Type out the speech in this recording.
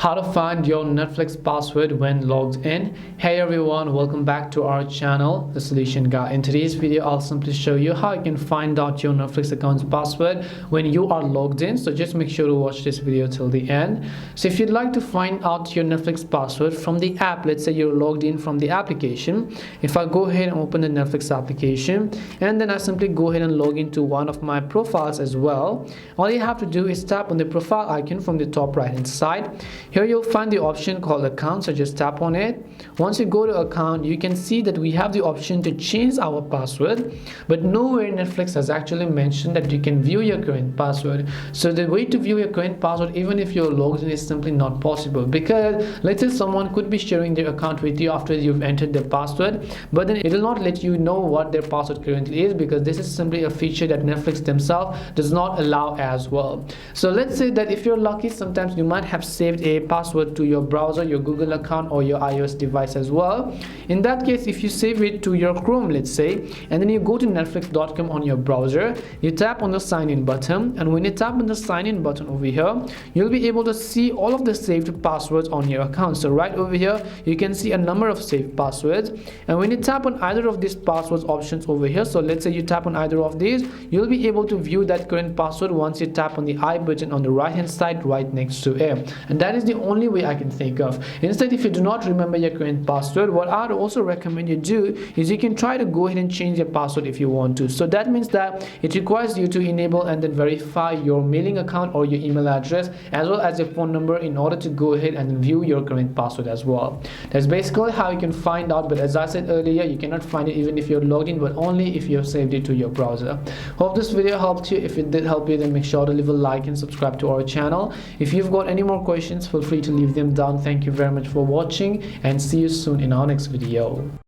How to find your Netflix password when logged in. Hey everyone, welcome back to our channel, The Solution Guy. In today's video, I'll simply show you how you can find out your Netflix account's password when you are logged in. So just make sure to watch this video till the end. So if you'd like to find out your Netflix password from the app, let's say you're logged in from the application. If I go ahead and open the Netflix application and then I simply go ahead and log into one of my profiles as well, all you have to do is tap on the profile icon from the top right hand side. Here you'll find the option called account, so just tap on it. Once you go to account, you can see that we have the option to change our password, but nowhere Netflix has actually mentioned that you can view your current password. So the way to view your current password even if you're logged in is simply not possible, because let's say someone could be sharing their account with you after you've entered their password, but then it will not let you know what their password currently is, because this is simply a feature that Netflix themselves does not allow as well. So let's say that if you're lucky, sometimes you might have saved a password to your browser, your Google account, or your iOS device as well. In that case, if you save it to your Chrome, let's say, and then you go to netflix.com on your browser, you tap on the sign in button, and when you tap on the sign in button over here, you'll be able to see all of the saved passwords on your account. So right over here you can see a number of saved passwords, and when you tap on either of these passwords options over here, so let's say you tap on either of these, you'll be able to view that current password once you tap on the I button on the right hand side right next to it. And that is the only way I can think of. Instead, if you do not remember your current password, what I'd also recommend you do is you can try to go ahead and change your password if you want to. So that means that it requires you to enable and then verify your mailing account or your email address as well as your phone number in order to go ahead and view your current password as well. That's basically how you can find out, but as I said earlier, you cannot find it even if you're logged in, but only if you have saved it to your browser. Hope this video helped you. If it did help you, then make sure to leave a like and subscribe to our channel. If you've got any more questions, feel free to leave them down. Thank you very much for watching and see you soon in our next video.